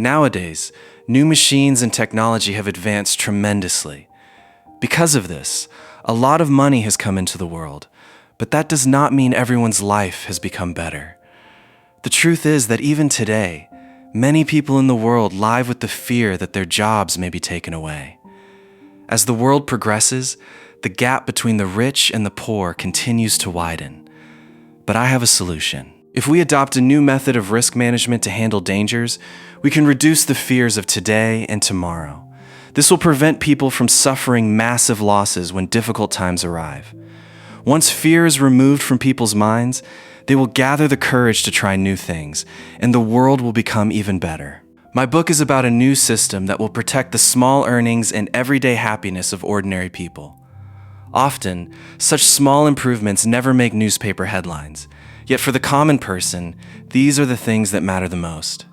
Nowadays, new machines and technology have advanced tremendously. Because of this, a lot of money has come into the world, but that does not mean everyone's life has become better. The truth is that even today, many people in the world live with the fear that their jobs may be taken away. As the world progresses, the gap between the rich and the poor continues to widen. But I have a solution. If we adopt a new method of risk management to handle dangers, we can reduce the fears of today and tomorrow. This will prevent people from suffering massive losses when difficult times arrive. Once fear is removed from people's minds, they will gather the courage to try new things, and the world will become even better. My book is about a new system that will protect the small earnings and everyday happiness of ordinary people. Often, such small improvements never make newspaper headlines, yet for the common person, these are the things that matter the most.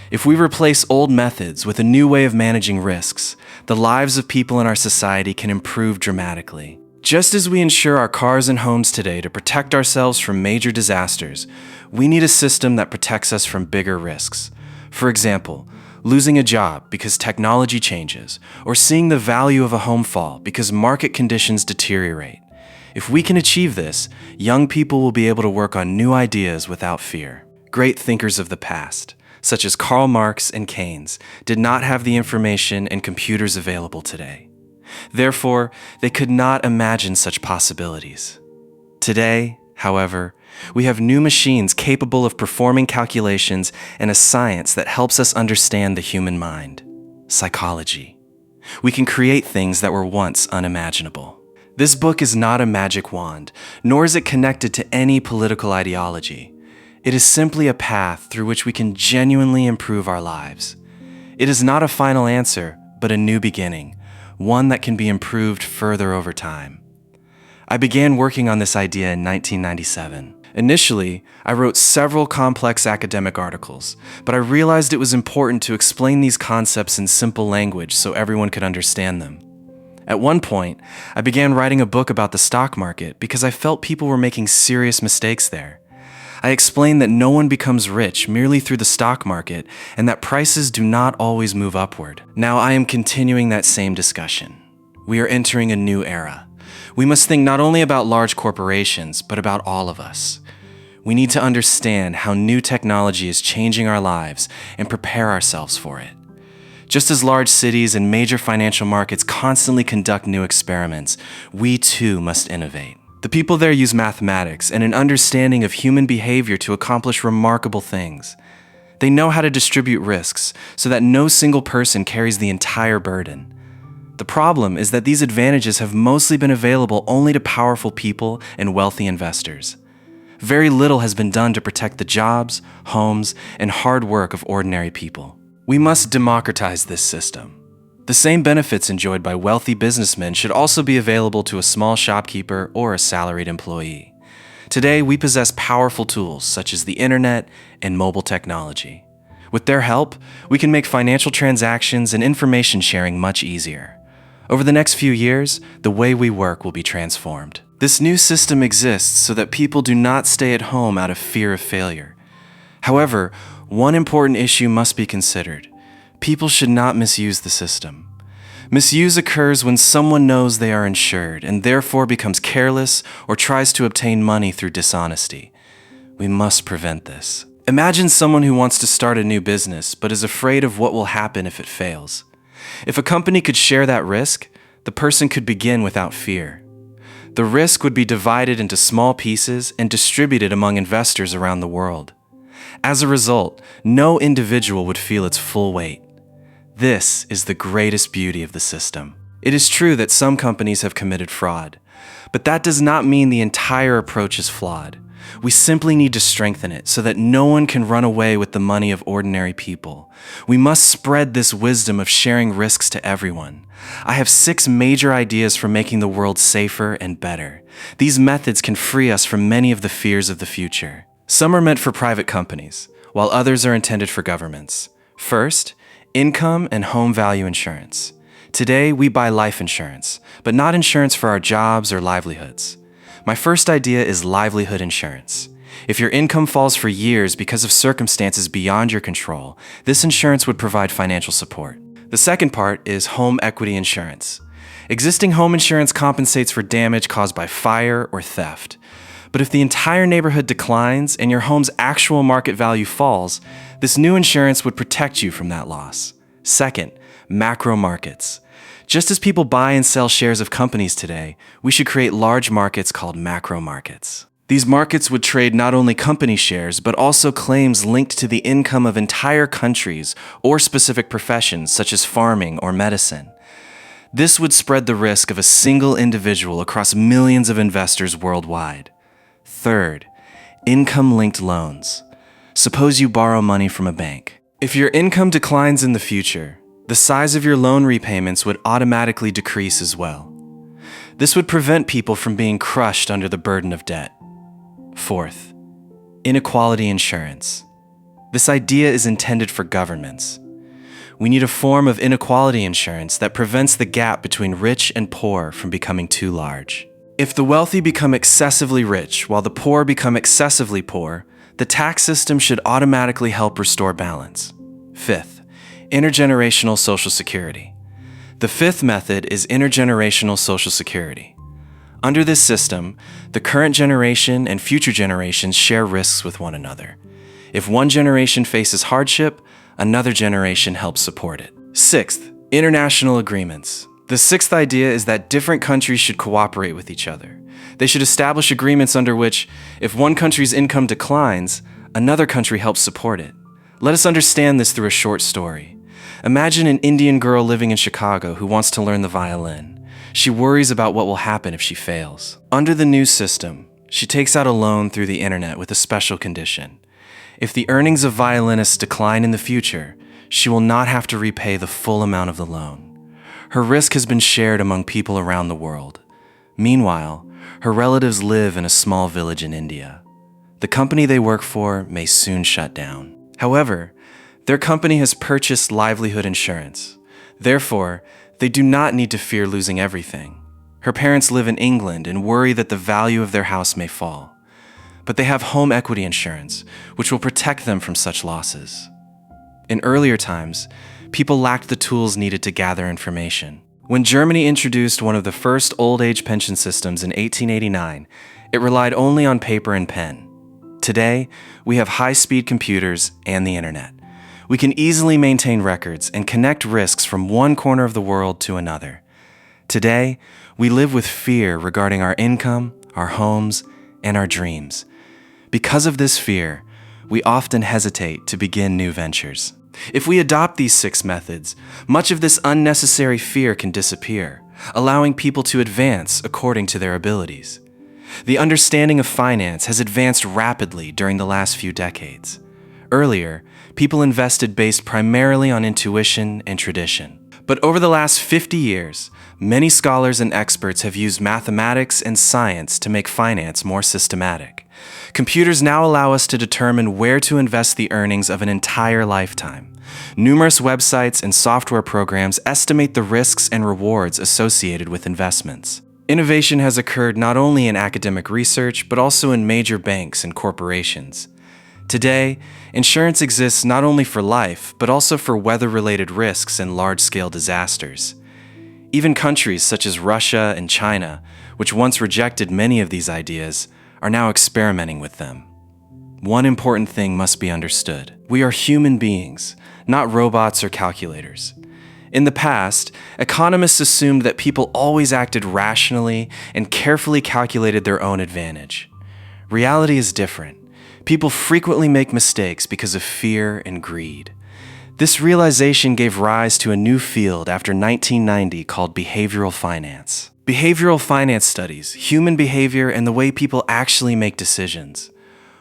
If we replace old methods with a new way of managing risks, the lives of people in our society can improve dramatically. Just as we insure our cars and homes today to protect ourselves from major disasters, we need a system that protects us from bigger risks. For example, losing a job because technology changes, or seeing the value of a home fall because market conditions deteriorate. If we can achieve this, young people will be able to work on new ideas without fear. Great thinkers of the past, such as Karl Marx and Keynes, did not have the information and computers available today. Therefore, they could not imagine such possibilities. Today, however, we have new machines capable of performing calculations and a science that helps us understand the human mind, psychology. We can create things that were once unimaginable. This book is not a magic wand, nor is it connected to any political ideology. It is simply a path through which we can genuinely improve our lives. It is not a final answer, but a new beginning, one that can be improved further over time. I began working on this idea in 1997. Initially, I wrote several complex academic articles, but I realized it was important to explain these concepts in simple language so everyone could understand them. At one point, I began writing a book about the stock market because I felt people were making serious mistakes there. I explained that no one becomes rich merely through the stock market and that prices do not always move upward. Now I am continuing that same discussion. We are entering a new era. We must think not only about large corporations, but about all of us. We need to understand how new technology is changing our lives and prepare ourselves for it. Just as large cities and major financial markets constantly conduct new experiments, we too must innovate. The people there use mathematics and an understanding of human behavior to accomplish remarkable things. They know how to distribute risks so that no single person carries the entire burden. The problem is that these advantages have mostly been available only to powerful people and wealthy investors. Very little has been done to protect the jobs, homes, and hard work of ordinary people. We must democratize this system. The same benefits enjoyed by wealthy businessmen should also be available to a small shopkeeper or a salaried employee. Today, we possess powerful tools such as the internet and mobile technology. With their help, we can make financial transactions and information sharing much easier. Over the next few years, the way we work will be transformed. This new system exists so that people do not stay at home out of fear of failure. However, one important issue must be considered. People should not misuse the system. Misuse occurs when someone knows they are insured and therefore becomes careless or tries to obtain money through dishonesty. We must prevent this. Imagine someone who wants to start a new business but is afraid of what will happen if it fails. If a company could share that risk, the person could begin without fear. The risk would be divided into small pieces and distributed among investors around the world. As a result, no individual would feel its full weight. This is the greatest beauty of the system. It is true that some companies have committed fraud, but that does not mean the entire approach is flawed. We simply need to strengthen it so that no one can run away with the money of ordinary people. We must spread this wisdom of sharing risks to everyone. I have 6 major ideas for making the world safer and better. These methods can free us from many of the fears of the future. Some are meant for private companies, while others are intended for governments. First, income and home value insurance. Today, we buy life insurance, but not insurance for our jobs or livelihoods. My first idea is Livelihood Insurance. If your income falls for years because of circumstances beyond your control, this insurance would provide financial support. The second part is home equity insurance. Existing home insurance compensates for damage caused by fire or theft. But if the entire neighborhood declines and your home's actual market value falls, this new insurance would protect you from that loss. Second, macro markets. Just as people buy and sell shares of companies today, we should create large markets called macro markets. These markets would trade not only company shares, but also claims linked to the income of entire countries or specific professions such as farming or medicine. This would spread the risk of a single individual across millions of investors worldwide. Third, income-linked loans. Suppose you borrow money from a bank. If your income declines in the future, the size of your loan repayments would automatically decrease as well. This would prevent people from being crushed under the burden of debt. Fourth, inequality insurance. This idea is intended for governments. We need a form of inequality insurance that prevents the gap between rich and poor from becoming too large. If the wealthy become excessively rich while the poor become excessively poor, the tax system should automatically help restore balance. Fifth, intergenerational Social Security. The fifth method is intergenerational Social Security. Under this system, the current generation and future generations share risks with one another. If one generation faces hardship, another generation helps support it. Sixth, international agreements. The sixth idea is that different countries should cooperate with each other. They should establish agreements under which, if one country's income declines, another country helps support it. Let us understand this through a short story. Imagine an Indian girl living in Chicago who wants to learn the violin. She worries about what will happen if she fails. Under the new system, she takes out a loan through the internet with a special condition. If the earnings of violinists decline in the future, she will not have to repay the full amount of the loan. Her risk has been shared among people around the world. Meanwhile, her relatives live in a small village in India. The company they work for may soon shut down. However, their company has purchased Livelihood Insurance. Therefore, they do not need to fear losing everything. Her parents live in England and worry that the value of their house may fall. But they have home equity insurance, which will protect them from such losses. In earlier times, people lacked the tools needed to gather information. When Germany introduced one of the first old-age pension systems in 1889, it relied only on paper and pen. Today, we have high-speed computers and the internet. We can easily maintain records and connect risks from one corner of the world to another. Today, we live with fear regarding our income, our homes, and our dreams. Because of this fear, we often hesitate to begin new ventures. If we adopt these 6 methods, much of this unnecessary fear can disappear, allowing people to advance according to their abilities. The understanding of finance has advanced rapidly during the last few decades. Earlier, people invested based primarily on intuition and tradition. But over the last 50 years, many scholars and experts have used mathematics and science to make finance more systematic. Computers now allow us to determine where to invest the earnings of an entire lifetime. Numerous websites and software programs estimate the risks and rewards associated with investments. Innovation has occurred not only in academic research, but also in major banks and corporations. Today, insurance exists not only for life, but also for weather-related risks and large-scale disasters. Even countries such as Russia and China, which once rejected many of these ideas, are now experimenting with them. One important thing must be understood. We are human beings, not robots or calculators. In the past, economists assumed that people always acted rationally and carefully calculated their own advantage. Reality is different. People frequently make mistakes because of fear and greed. This realization gave rise to a new field after 1990 called behavioral finance. Behavioral finance studies human behavior and the way people actually make decisions.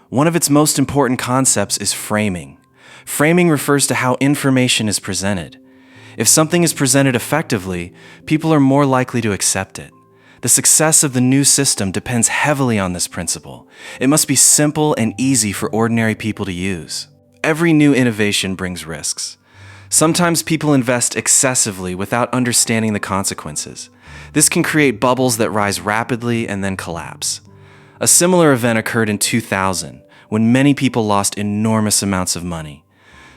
One of its most important concepts is framing. Framing refers to how information is presented. If something is presented effectively, people are more likely to accept it. The success of the new system depends heavily on this principle. It must be simple and easy for ordinary people to use. Every new innovation brings risks. Sometimes people invest excessively without understanding the consequences. This can create bubbles that rise rapidly and then collapse. A similar event occurred in 2000, when many people lost enormous amounts of money.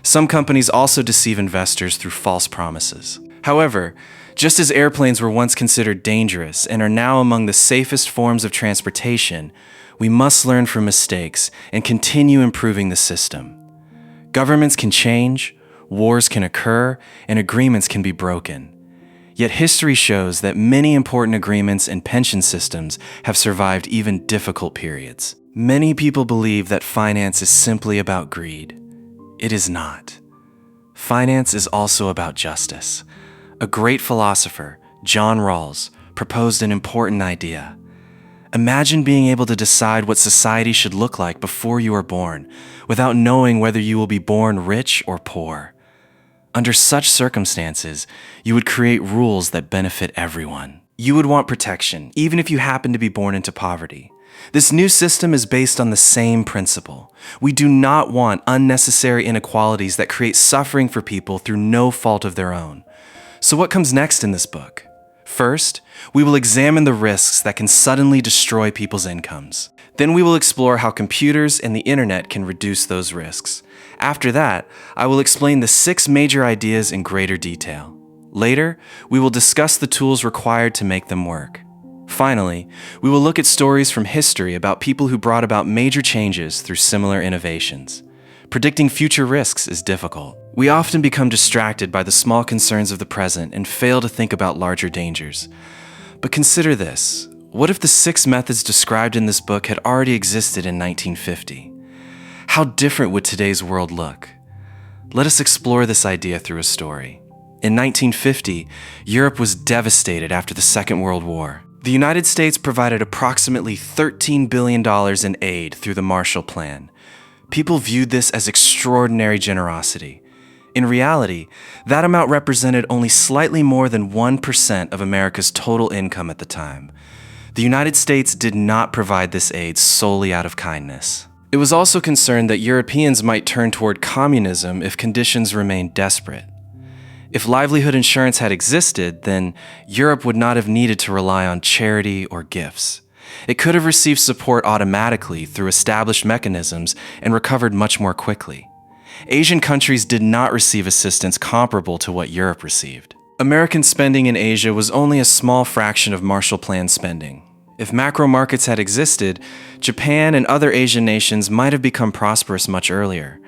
Some companies also deceive investors through false promises. However, just as airplanes were once considered dangerous and are now among the safest forms of transportation, we must learn from mistakes and continue improving the system. Governments can change, wars can occur, and agreements can be broken. Yet history shows that many important agreements and pension systems have survived even difficult periods. Many people believe that finance is simply about greed. It is not. Finance is also about justice. A great philosopher, John Rawls, proposed an important idea. Imagine being able to decide what society should look like before you are born, without knowing whether you will be born rich or poor. Under such circumstances, you would create rules that benefit everyone. You would want protection, even if you happen to be born into poverty. This new system is based on the same principle. We do not want unnecessary inequalities that create suffering for people through no fault of their own. So what comes next in this book? First, we will examine the risks that can suddenly destroy people's incomes. Then we will explore how computers and the internet can reduce those risks. After that, I will explain the 6 major ideas in greater detail. Later, we will discuss the tools required to make them work. Finally, we will look at stories from history about people who brought about major changes through similar innovations. Predicting future risks is difficult. We often become distracted by the small concerns of the present and fail to think about larger dangers. But consider this. What if the 6 methods described in this book had already existed in 1950? How different would today's world look? Let us explore this idea through a story. In 1950, Europe was devastated after the Second World War. The United States provided approximately $13 billion in aid through the Marshall Plan. People viewed this as extraordinary generosity. In reality, that amount represented only slightly more than 1% of America's total income at the time. The United States did not provide this aid solely out of kindness. It was also concerned that Europeans might turn toward communism if conditions remained desperate. If Livelihood Insurance had existed, then Europe would not have needed to rely on charity or gifts. It could have received support automatically through established mechanisms and recovered much more quickly. Asian countries did not receive assistance comparable to what Europe received. American spending in Asia was only a small fraction of Marshall Plan spending. If macro markets had existed, Japan and other Asian nations might have become prosperous much earlier.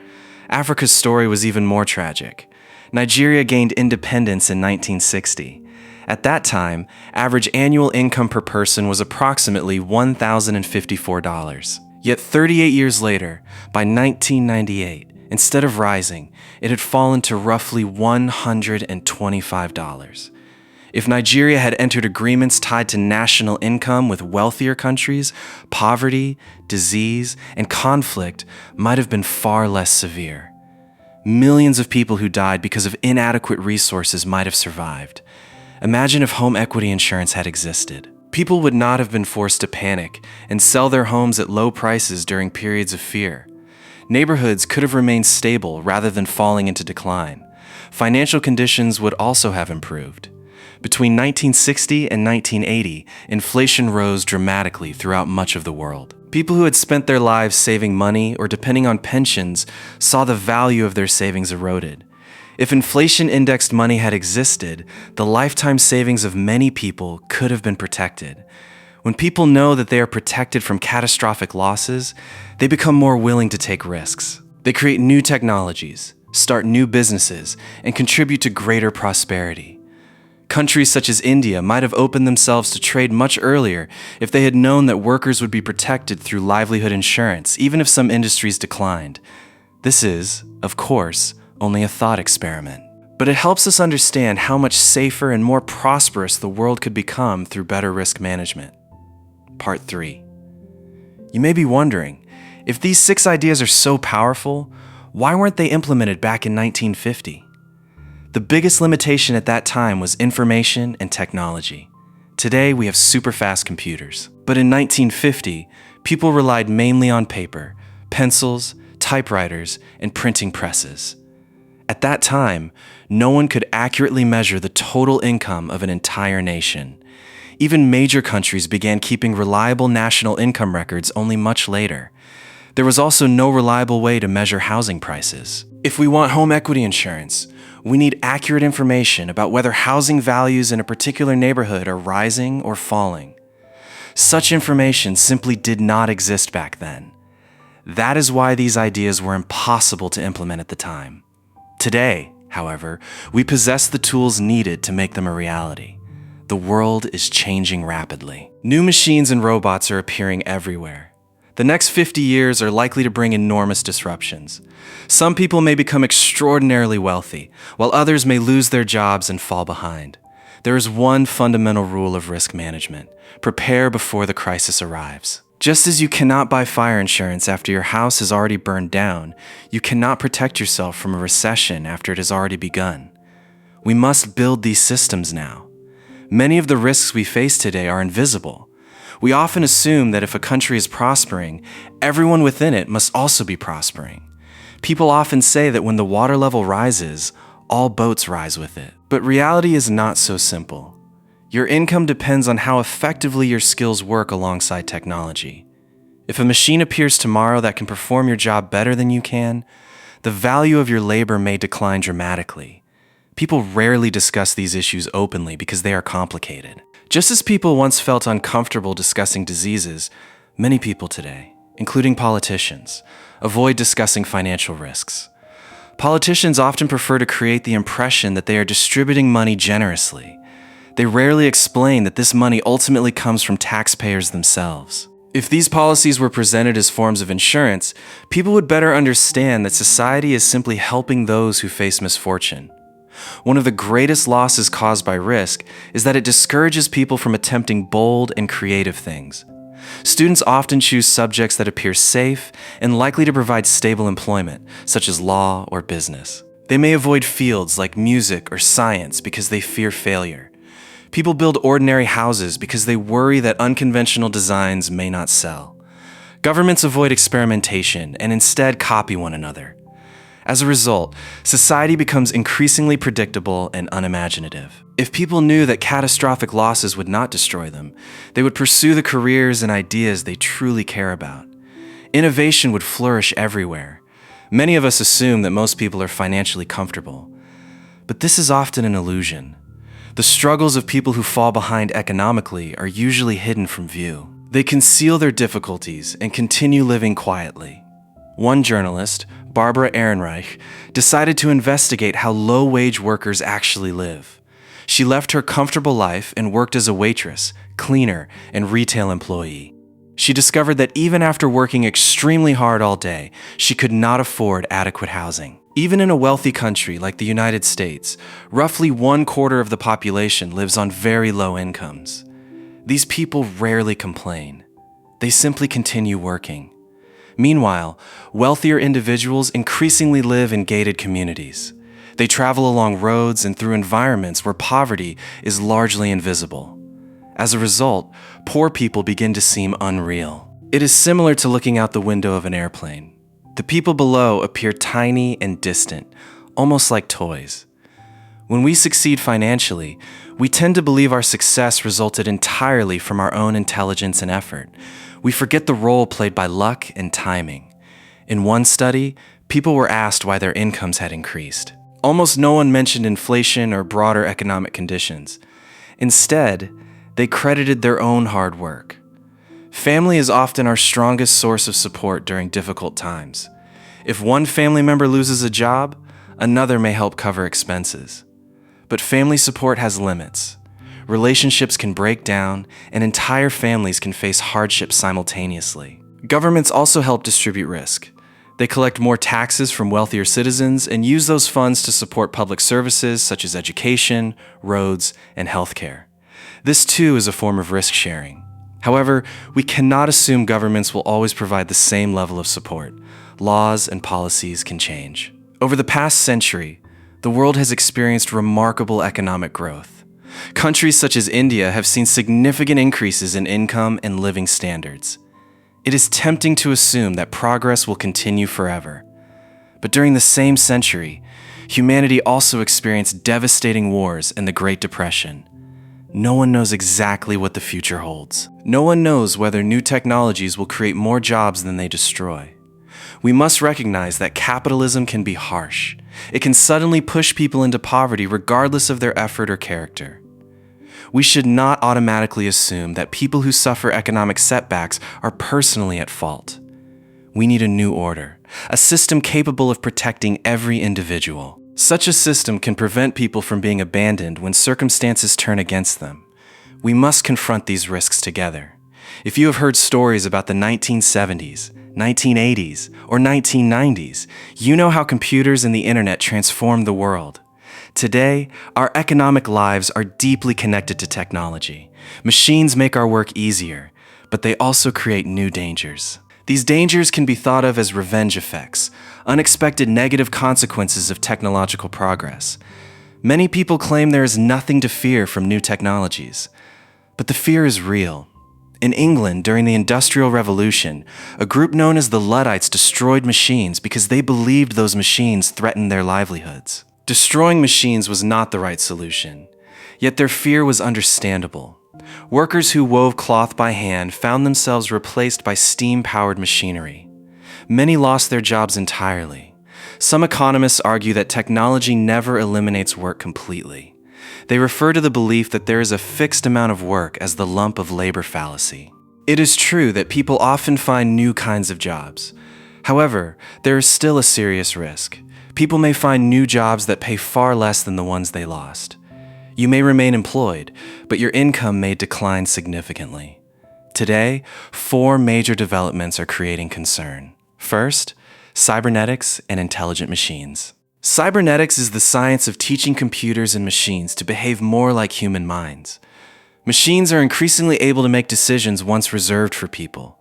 Africa's story was even more tragic. Nigeria gained independence in 1960. At that time, average annual income per person was approximately $1,054. Yet 38 years later, by 1998, instead of rising, it had fallen to roughly $125. If Nigeria had entered agreements tied to national income with wealthier countries, poverty, disease, and conflict might have been far less severe. Millions of people who died because of inadequate resources might have survived. Imagine if home equity insurance had existed. People would not have been forced to panic and sell their homes at low prices during periods of fear. Neighborhoods could have remained stable rather than falling into decline. Financial conditions would also have improved. Between 1960 and 1980, inflation rose dramatically throughout much of the world. People who had spent their lives saving money or depending on pensions saw the value of their savings eroded. If inflation-indexed money had existed, the lifetime savings of many people could have been protected. When people know that they are protected from catastrophic losses, they become more willing to take risks. They create new technologies, start new businesses, and contribute to greater prosperity. Countries such as India might have opened themselves to trade much earlier if they had known that workers would be protected through livelihood insurance, even if some industries declined. This is, of course, only a thought experiment. But it helps us understand how much safer and more prosperous the world could become through better risk management. Part 3. You may be wondering, if these 6 ideas are so powerful, why weren't they implemented back in 1950? The biggest limitation at that time was information and technology. Today, we have super fast computers. But in 1950, people relied mainly on paper, pencils, typewriters, and printing presses. At that time, no one could accurately measure the total income of an entire nation. Even major countries began keeping reliable national income records only much later. There was also no reliable way to measure housing prices. If we want home equity insurance, we need accurate information about whether housing values in a particular neighborhood are rising or falling. Such information simply did not exist back then. That is why these ideas were impossible to implement at the time. Today, however, we possess the tools needed to make them a reality. The world is changing rapidly. New machines and robots are appearing everywhere. The next 50 years are likely to bring enormous disruptions. Some people may become extraordinarily wealthy, while others may lose their jobs and fall behind. There is one fundamental rule of risk management: prepare before the crisis arrives. Just as you cannot buy fire insurance after your house has already burned down, you cannot protect yourself from a recession after it has already begun. We must build these systems now. Many of the risks we face today are invisible. We often assume that if a country is prospering, everyone within it must also be prospering. People often say that when the water level rises, all boats rise with it. But reality is not so simple. Your income depends on how effectively your skills work alongside technology. If a machine appears tomorrow that can perform your job better than you can, the value of your labor may decline dramatically. People rarely discuss these issues openly because they are complicated. Just as people once felt uncomfortable discussing diseases, many people today, including politicians, avoid discussing financial risks. Politicians often prefer to create the impression that they are distributing money generously. They rarely explain that this money ultimately comes from taxpayers themselves. If these policies were presented as forms of insurance, people would better understand that society is simply helping those who face misfortune. One of the greatest losses caused by risk is that it discourages people from attempting bold and creative things. Students often choose subjects that appear safe and likely to provide stable employment, such as law or business. They may avoid fields like music or science because they fear failure. People build ordinary houses because they worry that unconventional designs may not sell. Governments avoid experimentation and instead copy one another. As a result, society becomes increasingly predictable and unimaginative. If people knew that catastrophic losses would not destroy them, they would pursue the careers and ideas they truly care about. Innovation would flourish everywhere. Many of us assume that most people are financially comfortable. But this is often an illusion. The struggles of people who fall behind economically are usually hidden from view. They conceal their difficulties and continue living quietly. One journalist, Barbara Ehrenreich, decided to investigate how low-wage workers actually live. She left her comfortable life and worked as a waitress, cleaner, and retail employee. She discovered that even after working extremely hard all day, she could not afford adequate housing. Even in a wealthy country like the United States, roughly 1/4 of the population lives on very low incomes. These people rarely complain. They simply continue working. Meanwhile, wealthier individuals increasingly live in gated communities. They travel along roads and through environments where poverty is largely invisible. As a result, poor people begin to seem unreal. It is similar to looking out the window of an airplane. The people below appear tiny and distant, almost like toys. When we succeed financially, we tend to believe our success resulted entirely from our own intelligence and effort. We forget the role played by luck and timing. In one study, people were asked why their incomes had increased. Almost no one mentioned inflation or broader economic conditions. Instead, they credited their own hard work. Family is often our strongest source of support during difficult times. If one family member loses a job, another may help cover expenses. But family support has limits. Relationships can break down, and entire families can face hardship simultaneously. Governments also help distribute risk. They collect more taxes from wealthier citizens and use those funds to support public services such as education, roads, and healthcare. This too is a form of risk sharing. However, we cannot assume governments will always provide the same level of support. Laws and policies can change. Over the past century, the world has experienced remarkable economic growth. Countries such as India have seen significant increases in income and living standards. It is tempting to assume that progress will continue forever. But during the same century, humanity also experienced devastating wars and the Great Depression. no one knows exactly what the future holds. No one knows whether new technologies will create more jobs than they destroy. We must recognize that capitalism can be harsh. It can suddenly push people into poverty regardless of their effort or character. We should not automatically assume that people who suffer economic setbacks are personally at fault. We need a new order, a system capable of protecting every individual. Such a system can prevent people from being abandoned when circumstances turn against them. We must confront these risks together. If you have heard stories about the 1970s, 1980s, or 1990s, you know how computers and the internet transformed the world. Today, our economic lives are deeply connected to technology. Machines make our work easier, but they also create new dangers. These dangers can be thought of as revenge effects, unexpected negative consequences of technological progress. Many people claim there is nothing to fear from new technologies, but the fear is real. In England, during the Industrial Revolution, a group known as the Luddites destroyed machines because they believed those machines threatened their livelihoods. Destroying machines was not the right solution, yet their fear was understandable. Workers who wove cloth by hand found themselves replaced by steam-powered machinery. Many lost their jobs entirely. Some economists argue that technology never eliminates work completely. They refer to the belief that there is a fixed amount of work as the lump of labor fallacy. It is true that people often find new kinds of jobs. However, there is still a serious risk. People may find new jobs that pay far less than the ones they lost. You may remain employed, but your income may decline significantly. Today, 4 major developments are creating concern. First, cybernetics and intelligent machines. Cybernetics is the science of teaching computers and machines to behave more like human minds. Machines are increasingly able to make decisions once reserved for people.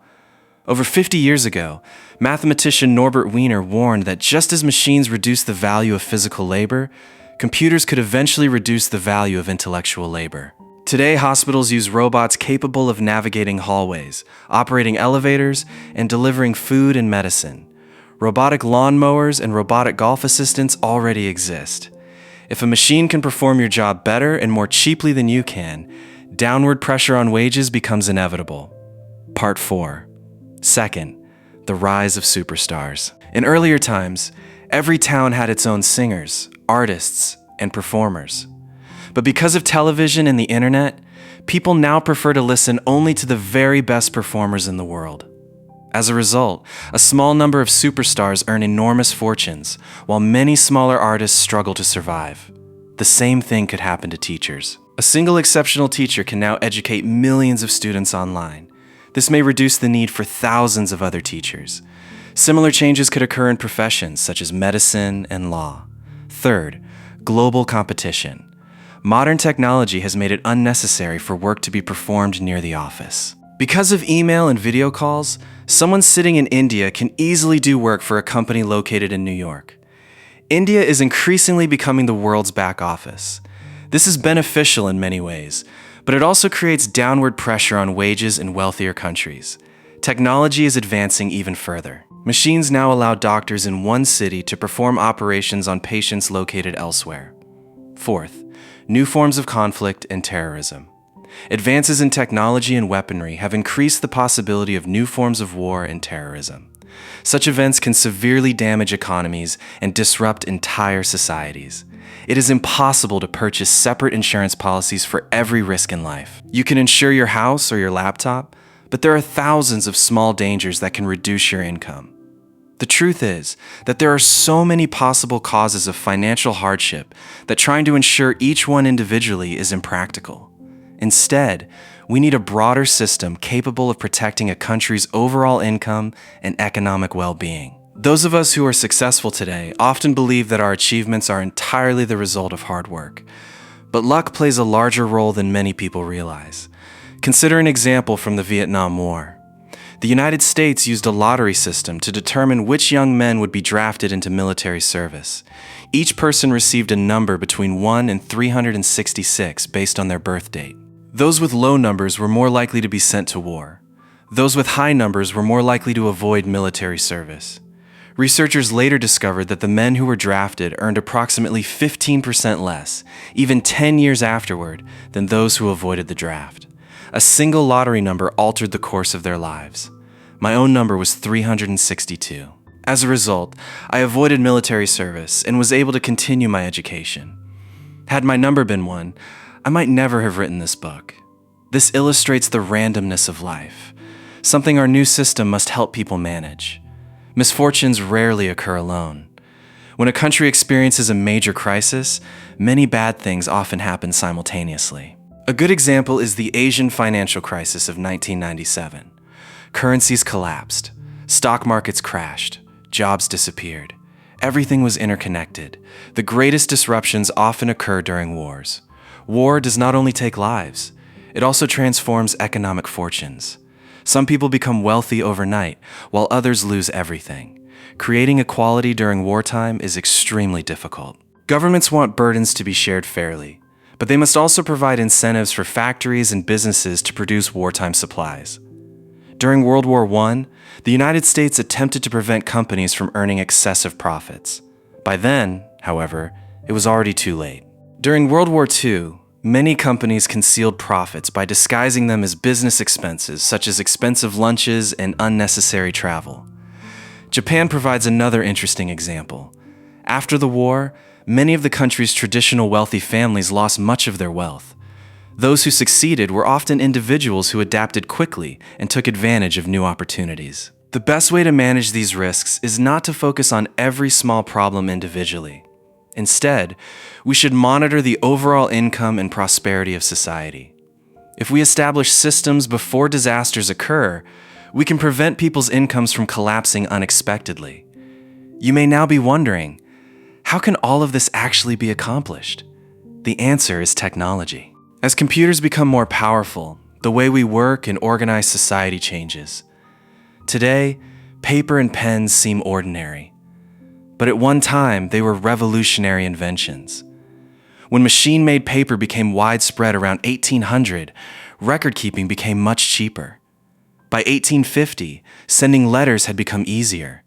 Over 50 years ago, mathematician Norbert Wiener warned that just as machines reduce the value of physical labor, computers could eventually reduce the value of intellectual labor. Today, hospitals use robots capable of navigating hallways, operating elevators, and delivering food and medicine. Robotic lawnmowers and robotic golf assistants already exist. If a machine can perform your job better and more cheaply than you can, downward pressure on wages becomes inevitable. Part 4. Second, the rise of superstars. In earlier times, every town had its own singers, artists, and performers. But because of television and the internet, people now prefer to listen only to the very best performers in the world. As a result, a small number of superstars earn enormous fortunes, while many smaller artists struggle to survive. The same thing could happen to teachers. A single exceptional teacher can now educate millions of students online. This may reduce the need for thousands of other teachers. Similar changes could occur in professions such as medicine and law. Third, global competition. Modern technology has made it unnecessary for work to be performed near the office. Because of email and video calls, someone sitting in India can easily do work for a company located in New York. India is increasingly becoming the world's back office. This is beneficial in many ways, but it also creates downward pressure on wages in wealthier countries. Technology is advancing even further. Machines now allow doctors in one city to perform operations on patients located elsewhere. Fourth, new forms of conflict and terrorism. Advances in technology and weaponry have increased the possibility of new forms of war and terrorism. Such events can severely damage economies and disrupt entire societies. It is impossible to purchase separate insurance policies for every risk in life. You can insure your house or your laptop, but there are thousands of small dangers that can reduce your income. The truth is that there are so many possible causes of financial hardship that trying to insure each one individually is impractical. Instead, we need a broader system capable of protecting a country's overall income and economic well-being. Those of us who are successful today often believe that our achievements are entirely the result of hard work. But luck plays a larger role than many people realize. Consider an example from the Vietnam War. The United States used a lottery system to determine which young men would be drafted into military service. Each person received a number between 1 and 366 based on their birth date. Those with low numbers were more likely to be sent to war. Those with high numbers were more likely to avoid military service. Researchers later discovered that the men who were drafted earned approximately 15% less, even 10 years afterward, than those who avoided the draft. A single lottery number altered the course of their lives. My own number was 362. As a result, I avoided military service and was able to continue my education. Had my number been 1, I might never have written this book. This illustrates the randomness of life, something our new system must help people manage. Misfortunes rarely occur alone. When a country experiences a major crisis, many bad things often happen simultaneously. A good example is the Asian financial crisis of 1997. Currencies collapsed, stock markets crashed, jobs disappeared. Everything was interconnected. The greatest disruptions often occur during wars. War does not only take lives, it also transforms economic fortunes. Some people become wealthy overnight, while others lose everything. Creating equality during wartime is extremely difficult. Governments want burdens to be shared fairly, but they must also provide incentives for factories and businesses to produce wartime supplies. During World War I, the United States attempted to prevent companies from earning excessive profits. By then, however, it was already too late. During World War II, many companies concealed profits by disguising them as business expenses, such as expensive lunches and unnecessary travel. Japan provides another interesting example. After the war, many of the country's traditional wealthy families lost much of their wealth. Those who succeeded were often individuals who adapted quickly and took advantage of new opportunities. The best way to manage these risks is not to focus on every small problem individually. Instead, we should monitor the overall income and prosperity of society. If we establish systems before disasters occur, we can prevent people's incomes from collapsing unexpectedly. You may now be wondering, how can all of this actually be accomplished? The answer is technology. As computers become more powerful, the way we work and organize society changes. Today, paper and pens seem ordinary. But at one time, they were revolutionary inventions. When machine-made paper became widespread around 1800, record-keeping became much cheaper. By 1850, sending letters had become easier.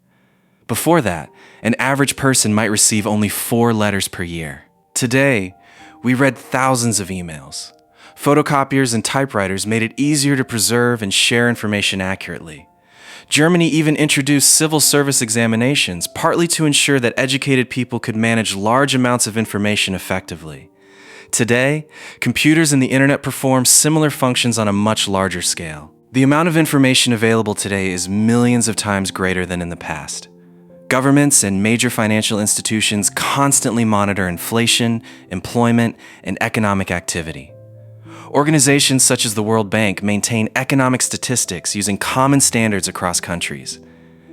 Before that, an average person might receive only 4 letters per year. Today, we read thousands of emails. Photocopiers and typewriters made it easier to preserve and share information accurately. Germany even introduced civil service examinations, partly to ensure that educated people could manage large amounts of information effectively. Today, computers and the internet perform similar functions on a much larger scale. The amount of information available today is millions of times greater than in the past. Governments and major financial institutions constantly monitor inflation, employment, and economic activity. Organizations such as the World Bank maintain economic statistics using common standards across countries.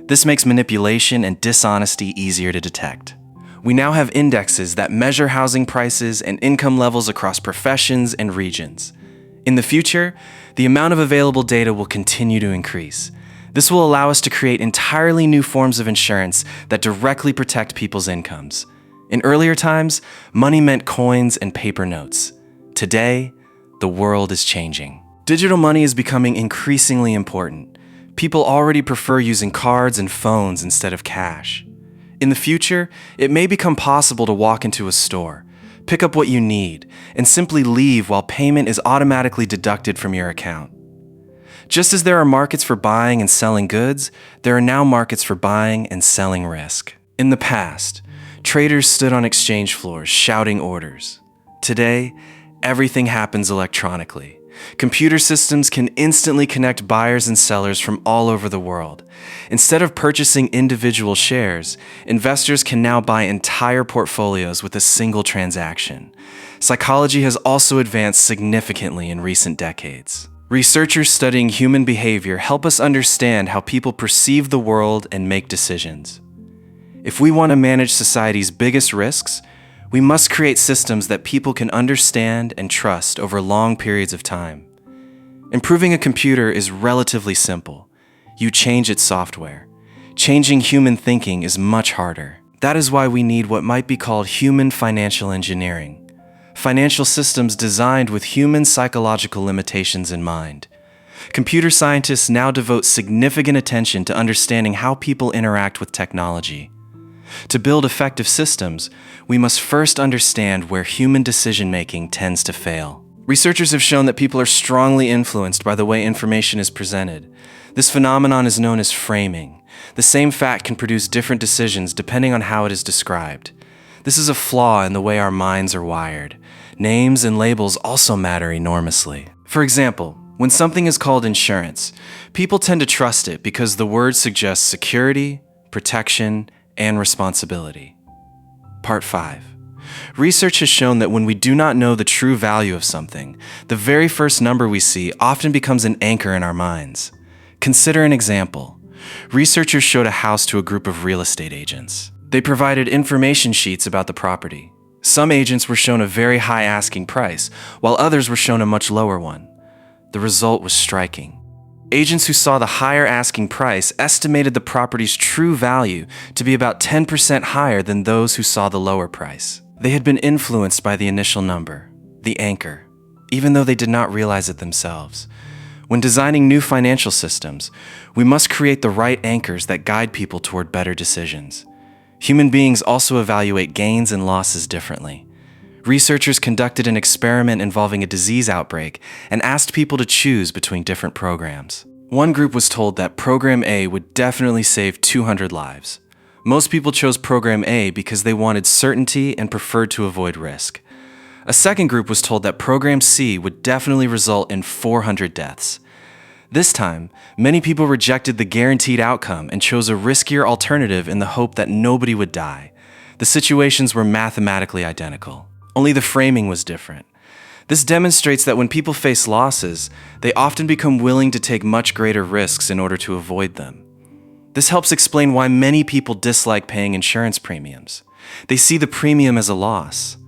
This makes manipulation and dishonesty easier to detect. We now have indexes that measure housing prices and income levels across professions and regions. In the future, the amount of available data will continue to increase. This will allow us to create entirely new forms of insurance that directly protect people's incomes. In earlier times, money meant coins and paper notes. Today, the world is changing. Digital money is becoming increasingly important. People already prefer using cards and phones instead of cash. In the future, it may become possible to walk into a store, pick up what you need, and simply leave while payment is automatically deducted from your account. Just as there are markets for buying and selling goods, there are now markets for buying and selling risk. In the past, traders stood on exchange floors shouting orders. Today, everything happens electronically. Computer systems can instantly connect buyers and sellers from all over the world. Instead of purchasing individual shares, investors can now buy entire portfolios with a single transaction. Psychology has also advanced significantly in recent decades. Researchers studying human behavior help us understand how people perceive the world and make decisions. If we want to manage society's biggest risks, we must create systems that people can understand and trust over long periods of time. Improving a computer is relatively simple. You change its software. Changing human thinking is much harder. That is why we need what might be called human financial engineering. Financial systems designed with human psychological limitations in mind. Computer scientists now devote significant attention to understanding how people interact with technology. To build effective systems, we must first understand where human decision-making tends to fail. Researchers have shown that people are strongly influenced by the way information is presented. This phenomenon is known as framing. The same fact can produce different decisions depending on how it is described. This is a flaw in the way our minds are wired. Names and labels also matter enormously. For example, when something is called insurance, people tend to trust it because the word suggests security, protection, and responsibility. Part 5. Research has shown that when we do not know the true value of something, the very first number we see often becomes an anchor in our minds. Consider an example. Researchers showed a house to a group of real estate agents. They provided information sheets about the property. Some agents were shown a very high asking price, while others were shown a much lower one. The result was striking. Agents who saw the higher asking price estimated the property's true value to be about 10% higher than those who saw the lower price. They had been influenced by the initial number, the anchor, even though they did not realize it themselves. When designing new financial systems, we must create the right anchors that guide people toward better decisions. Human beings also evaluate gains and losses differently. Researchers conducted an experiment involving a disease outbreak and asked people to choose between different programs. One group was told that Program A would definitely save 200 lives. Most people chose Program A because they wanted certainty and preferred to avoid risk. A second group was told that Program C would definitely result in 400 deaths. This time, many people rejected the guaranteed outcome and chose a riskier alternative in the hope that nobody would die. The situations were mathematically identical. Only the framing was different. This demonstrates that when people face losses, they often become willing to take much greater risks in order to avoid them. This helps explain why many people dislike paying insurance premiums. They see the premium as a loss.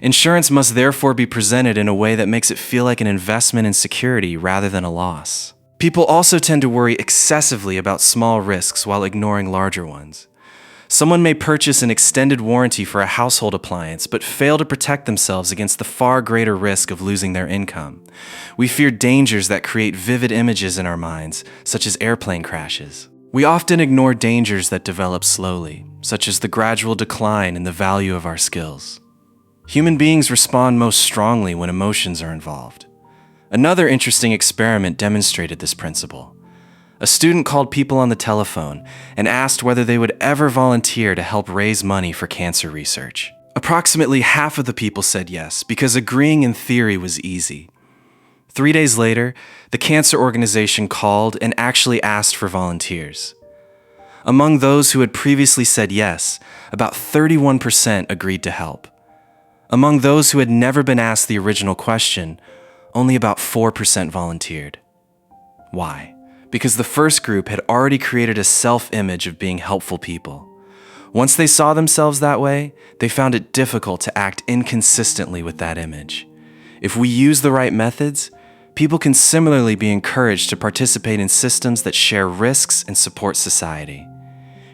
Insurance must therefore be presented in a way that makes it feel like an investment in security rather than a loss. People also tend to worry excessively about small risks while ignoring larger ones. Someone may purchase an extended warranty for a household appliance but fail to protect themselves against the far greater risk of losing their income. We fear dangers that create vivid images in our minds, such as airplane crashes. We often ignore dangers that develop slowly, such as the gradual decline in the value of our skills. Human beings respond most strongly when emotions are involved. Another interesting experiment demonstrated this principle. A student called people on the telephone and asked whether they would ever volunteer to help raise money for cancer research. Approximately half of the people said yes, because agreeing in theory was easy. 3 days later, the cancer organization called and actually asked for volunteers. Among those who had previously said yes, about 31% agreed to help. Among those who had never been asked the original question, only about 4% volunteered. Why? Because the first group had already created a self-image of being helpful people. Once they saw themselves that way, they found it difficult to act inconsistently with that image. If we use the right methods, people can similarly be encouraged to participate in systems that share risks and support society.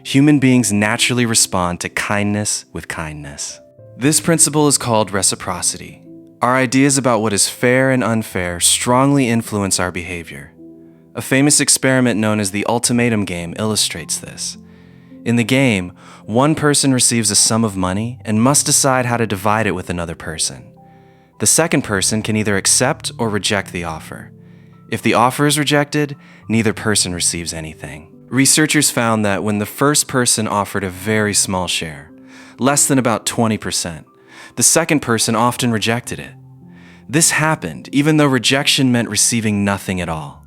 Human beings naturally respond to kindness with kindness. This principle is called reciprocity. Our ideas about what is fair and unfair strongly influence our behavior. A famous experiment known as the ultimatum game illustrates this. In the game, one person receives a sum of money and must decide how to divide it with another person. The second person can either accept or reject the offer. If the offer is rejected, neither person receives anything. Researchers found that when the first person offered a very small share, less than about 20%, the second person often rejected it. This happened even though rejection meant receiving nothing at all.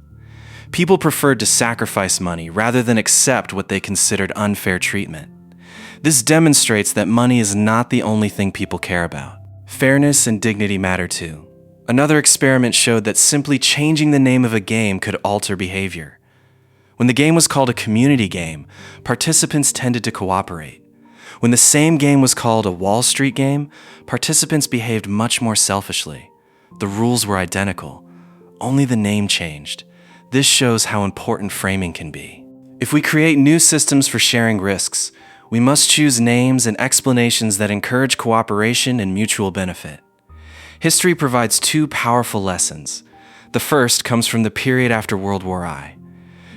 People preferred to sacrifice money rather than accept what they considered unfair treatment. This demonstrates that money is not the only thing people care about. Fairness and dignity matter too. Another experiment showed that simply changing the name of a game could alter behavior. When the game was called a community game, participants tended to cooperate. When the same game was called a Wall Street game, participants behaved much more selfishly. The rules were identical. Only the name changed. This shows how important framing can be. If we create new systems for sharing risks, we must choose names and explanations that encourage cooperation and mutual benefit. History provides two powerful lessons. The first comes from the period after World War I.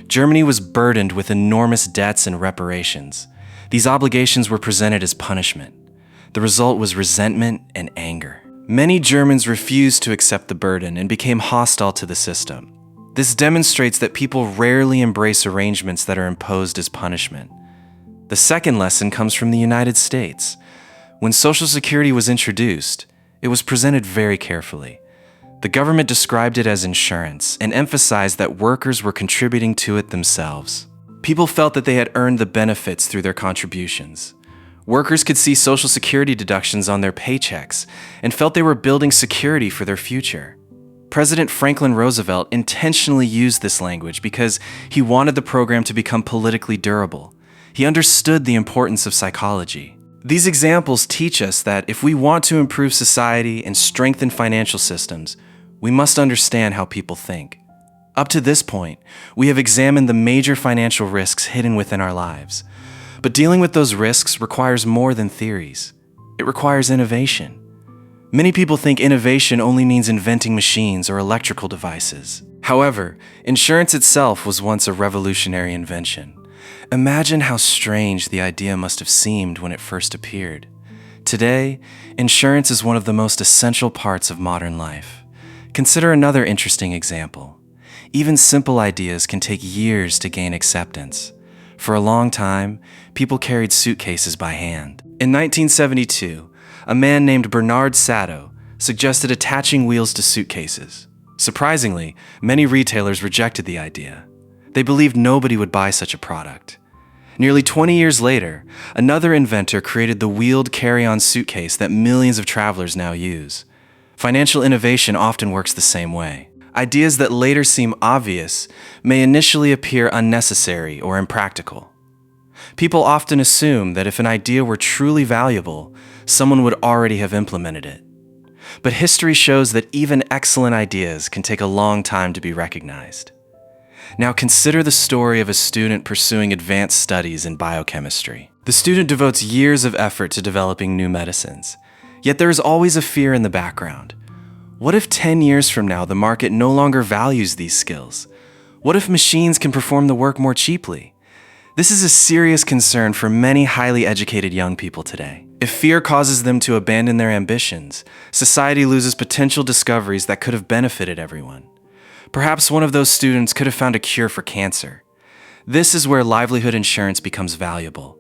Germany was burdened with enormous debts and reparations. These obligations were presented as punishment. The result was resentment and anger. Many Germans refused to accept the burden and became hostile to the system. This demonstrates that people rarely embrace arrangements that are imposed as punishment. The second lesson comes from the United States. When Social Security was introduced, it was presented very carefully. The government described it as insurance and emphasized that workers were contributing to it themselves. People felt that they had earned the benefits through their contributions. Workers could see Social Security deductions on their paychecks and felt they were building security for their future. President Franklin Roosevelt intentionally used this language because he wanted the program to become politically durable. He understood the importance of psychology. These examples teach us that if we want to improve society and strengthen financial systems, we must understand how people think. Up to this point, we have examined the major financial risks hidden within our lives. But dealing with those risks requires more than theories. It requires innovation. Many people think innovation only means inventing machines or electrical devices. However, insurance itself was once a revolutionary invention. Imagine how strange the idea must have seemed when it first appeared. Today, insurance is one of the most essential parts of modern life. Consider another interesting example. Even simple ideas can take years to gain acceptance. For a long time, people carried suitcases by hand. In 1972, a man named Bernard Sato suggested attaching wheels to suitcases. Surprisingly, many retailers rejected the idea. They believed nobody would buy such a product. Nearly 20 years later, another inventor created the wheeled carry-on suitcase that millions of travelers now use. Financial innovation often works the same way. Ideas that later seem obvious may initially appear unnecessary or impractical. People often assume that if an idea were truly valuable, someone would already have implemented it. But history shows that even excellent ideas can take a long time to be recognized. Now consider the story of a student pursuing advanced studies in biochemistry. The student devotes years of effort to developing new medicines, yet there is always a fear in the background. What if 10 years from now the market no longer values these skills? What if machines can perform the work more cheaply? This is a serious concern for many highly educated young people today. If fear causes them to abandon their ambitions, society loses potential discoveries that could have benefited everyone. Perhaps one of those students could have found a cure for cancer. This is where livelihood insurance becomes valuable.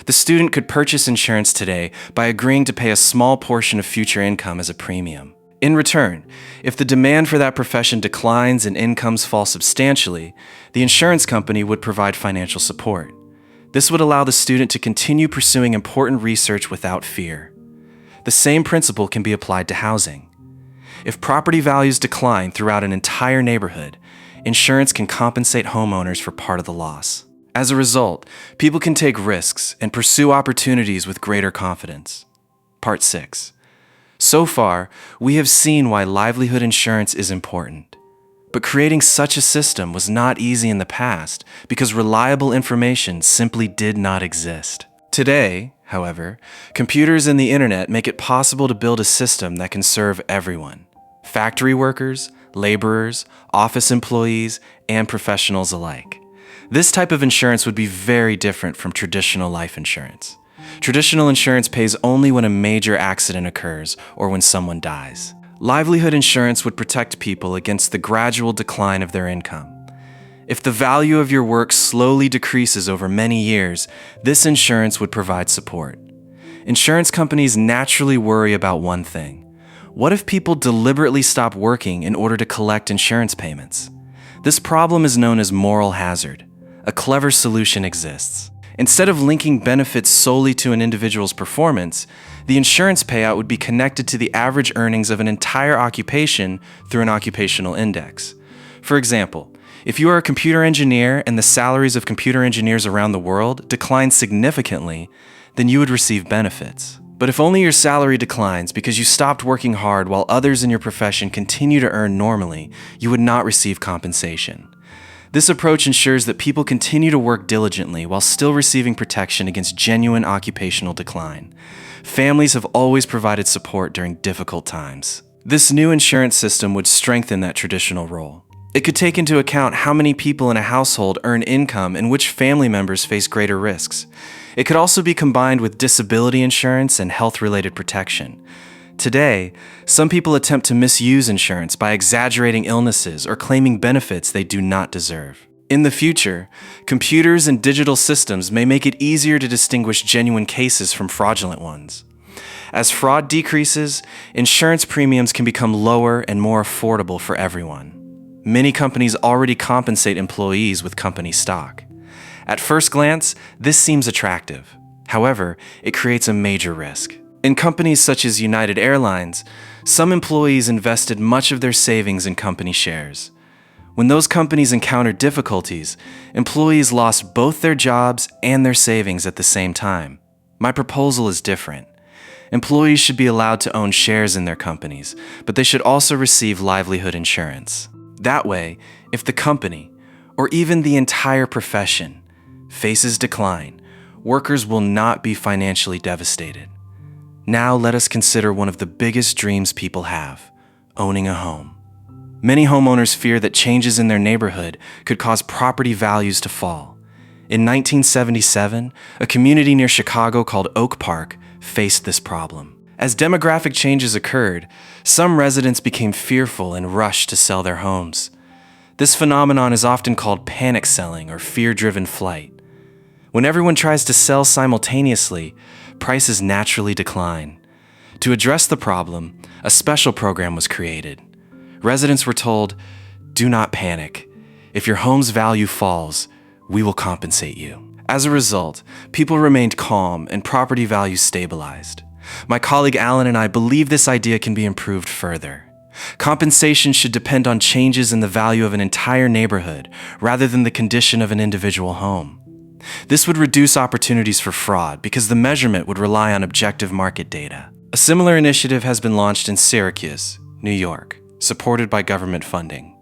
The student could purchase insurance today by agreeing to pay a small portion of future income as a premium. In return, if the demand for that profession declines and incomes fall substantially, the insurance company would provide financial support. This would allow the student to continue pursuing important research without fear. The same principle can be applied to housing. If property values decline throughout an entire neighborhood, insurance can compensate homeowners for part of the loss. As a result, people can take risks and pursue opportunities with greater confidence. Part 6. So far, we have seen why livelihood insurance is important. But creating such a system was not easy in the past because reliable information simply did not exist. Today, however, computers and the internet make it possible to build a system that can serve everyone: factory workers, laborers, office employees, and professionals alike. This type of insurance would be very different from traditional life insurance. Traditional insurance pays only when a major accident occurs or when someone dies. Livelihood insurance would protect people against the gradual decline of their income. If the value of your work slowly decreases over many years, this insurance would provide support. Insurance companies naturally worry about one thing. What if people deliberately stop working in order to collect insurance payments? This problem is known as moral hazard. A clever solution exists. Instead of linking benefits solely to an individual's performance, the insurance payout would be connected to the average earnings of an entire occupation through an occupational index. For example, if you are a computer engineer and the salaries of computer engineers around the world decline significantly, then you would receive benefits. But if only your salary declines because you stopped working hard while others in your profession continue to earn normally, you would not receive compensation. This approach ensures that people continue to work diligently while still receiving protection against genuine occupational decline. Families have always provided support during difficult times. This new insurance system would strengthen that traditional role. It could take into account how many people in a household earn income and which family members face greater risks. It could also be combined with disability insurance and health-related protection. Today, some people attempt to misuse insurance by exaggerating illnesses or claiming benefits they do not deserve. In the future, computers and digital systems may make it easier to distinguish genuine cases from fraudulent ones. As fraud decreases, insurance premiums can become lower and more affordable for everyone. Many companies already compensate employees with company stock. At first glance, this seems attractive. However, it creates a major risk. In companies such as United Airlines, some employees invested much of their savings in company shares. When those companies encountered difficulties, employees lost both their jobs and their savings at the same time. My proposal is different. Employees should be allowed to own shares in their companies, but they should also receive livelihood insurance. That way, if the company, or even the entire profession, faces decline, workers will not be financially devastated. Now let us consider one of the biggest dreams people have: owning a home. Many homeowners fear that changes in their neighborhood could cause property values to fall. In 1977, a community near Chicago called Oak Park faced this problem. As demographic changes occurred, some residents became fearful and rushed to sell their homes. This phenomenon is often called panic selling or fear-driven flight. When everyone tries to sell simultaneously, prices naturally decline. To address the problem, a special program was created. Residents were told, "Do not panic. If your home's value falls, we will compensate you." As a result, people remained calm and property values stabilized. My colleague Alan and I believe this idea can be improved further. Compensation should depend on changes in the value of an entire neighborhood rather than the condition of an individual home. This would reduce opportunities for fraud because the measurement would rely on objective market data. A similar initiative has been launched in Syracuse, New York, supported by government funding.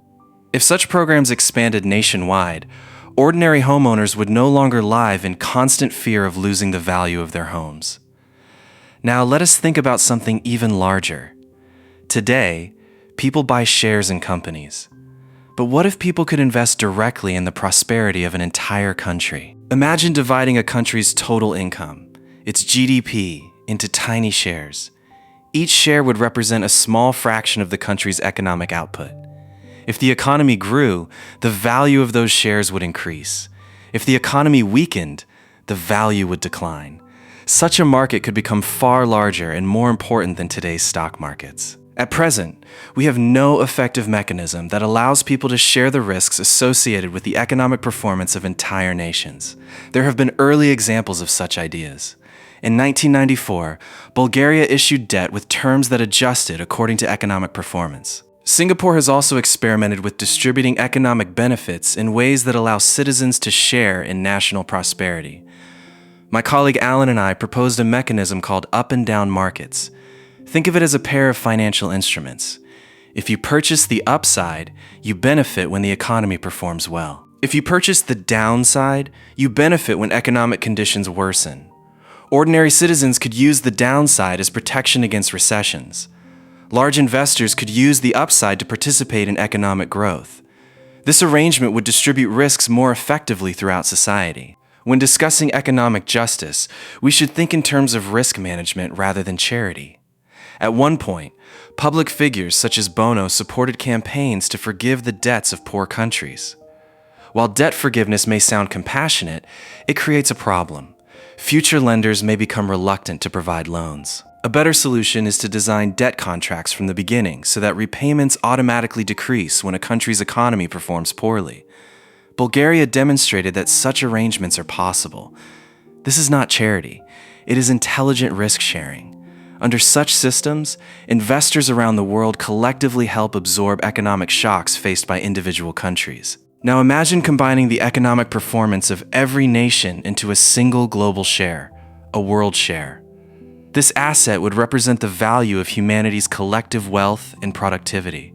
If such programs expanded nationwide, ordinary homeowners would no longer live in constant fear of losing the value of their homes. Now let us think about something even larger. Today, people buy shares in companies. But what if people could invest directly in the prosperity of an entire country? Imagine dividing a country's total income, its GDP, into tiny shares. Each share would represent a small fraction of the country's economic output. If the economy grew, the value of those shares would increase. If the economy weakened, the value would decline. Such a market could become far larger and more important than today's stock markets. At present, we have no effective mechanism that allows people to share the risks associated with the economic performance of entire nations. There have been early examples of such ideas. In 1994, Bulgaria issued debt with terms that adjusted according to economic performance. Singapore has also experimented with distributing economic benefits in ways that allow citizens to share in national prosperity. My colleague Alan and I proposed a mechanism called up and down markets. Think of it as a pair of financial instruments. If you purchase the upside, you benefit when the economy performs well. If you purchase the downside, you benefit when economic conditions worsen. Ordinary citizens could use the downside as protection against recessions. Large investors could use the upside to participate in economic growth. This arrangement would distribute risks more effectively throughout society. When discussing economic justice, we should think in terms of risk management rather than charity. At one point, public figures such as Bono supported campaigns to forgive the debts of poor countries. While debt forgiveness may sound compassionate, it creates a problem. Future lenders may become reluctant to provide loans. A better solution is to design debt contracts from the beginning so that repayments automatically decrease when a country's economy performs poorly. Bulgaria demonstrated that such arrangements are possible. This is not charity. It is intelligent risk sharing. Under such systems, investors around the world collectively help absorb economic shocks faced by individual countries. Now imagine combining the economic performance of every nation into a single global share, a world share. This asset would represent the value of humanity's collective wealth and productivity.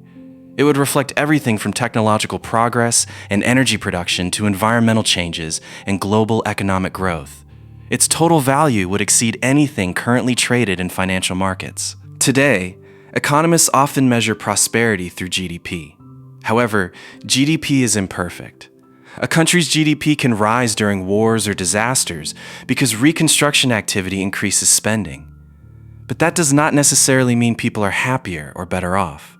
It would reflect everything from technological progress and energy production to environmental changes and global economic growth. Its total value would exceed anything currently traded in financial markets. Today, Economists often measure prosperity through GDP. However, GDP is imperfect. A country's GDP can rise during wars or disasters because reconstruction activity increases spending. But that does not necessarily mean people are happier or better off.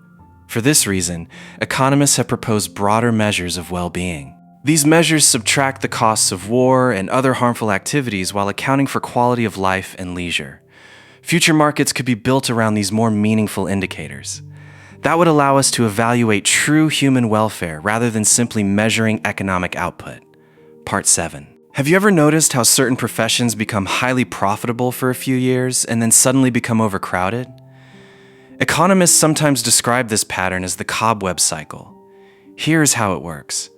For this reason, economists have proposed broader measures of well-being. These measures subtract the costs of war and other harmful activities while accounting for quality of life and leisure. Future markets could be built around these more meaningful indicators. That would allow us to evaluate true human welfare rather than simply measuring economic output. Part 7. Have you ever noticed how certain professions become highly profitable for a few years and then suddenly become overcrowded? Economists sometimes describe this pattern as the cobweb cycle. Here's how it works.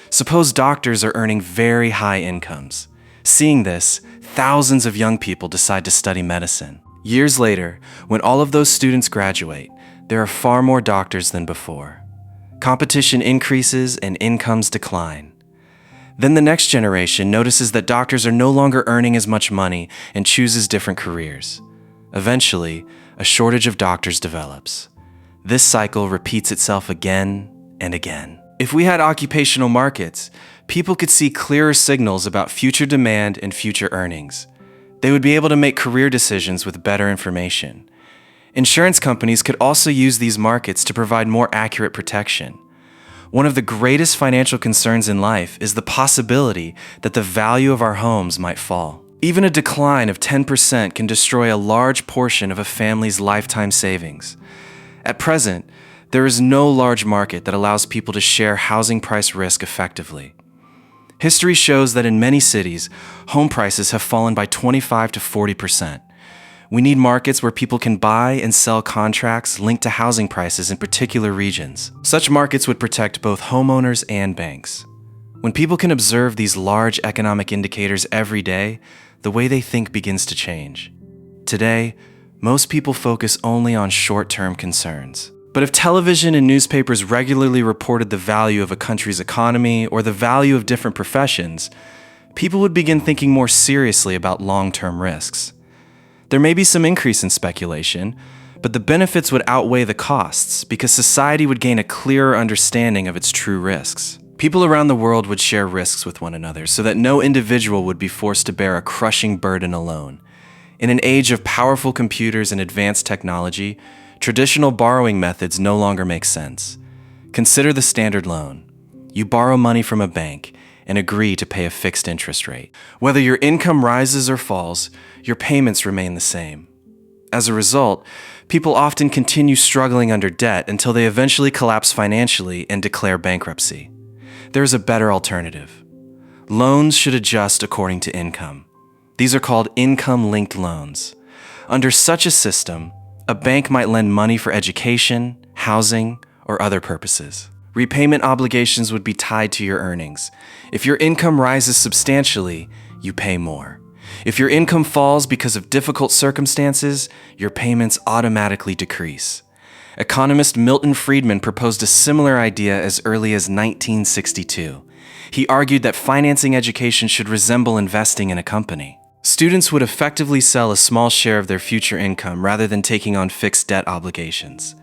Suppose doctors are earning very high incomes. Seeing this, thousands of young people decide to study medicine. Years later, when all of those students graduate, there are far more doctors than before. Competition increases and incomes decline. Then the next generation notices that doctors are no longer earning as much money and chooses different careers. Eventually, a shortage of doctors develops. This cycle repeats itself again and again. If we had occupational markets, people could see clearer signals about future demand and future earnings. They would be able to make career decisions with better information. Insurance companies could also use these markets to provide more accurate protection. One of the greatest financial concerns in life is the possibility that the value of our homes might fall. Even a decline of 10% can destroy a large portion of a family's lifetime savings. At present, there is no large market that allows people to share housing price risk effectively. History shows that in many cities, home prices have fallen by 25 to 40%. We need markets where people can buy and sell contracts linked to housing prices in particular regions. Such markets would protect both homeowners and banks. When people can observe these large economic indicators every day, the way they think begins to change. Today, most people focus only on short-term concerns. But if television and newspapers regularly reported the value of a country's economy or the value of different professions, people would begin thinking more seriously about long-term risks. There may be some increase in speculation, but the benefits would outweigh the costs because society would gain a clearer understanding of its true risks. People around the world would share risks with one another so that no individual would be forced to bear a crushing burden alone. In an age of powerful computers and advanced technology, traditional borrowing methods no longer make sense. Consider the standard loan. You borrow money from a bank and agree to pay a fixed interest rate. Whether your income rises or falls, your payments remain the same. As a result, people often continue struggling under debt until they eventually collapse financially and declare bankruptcy. There is a better alternative. Loans should adjust according to income. These are called income-linked loans. Under such a system, a bank might lend money for education, housing, or other purposes. Repayment obligations would be tied to your earnings. If your income rises substantially, you pay more. If your income falls because of difficult circumstances, your payments automatically decrease. Economist Milton Friedman proposed a similar idea as early as 1962. He argued that financing education should resemble investing in a company. Students would effectively sell a small share of their future income rather than taking on fixed debt obligations.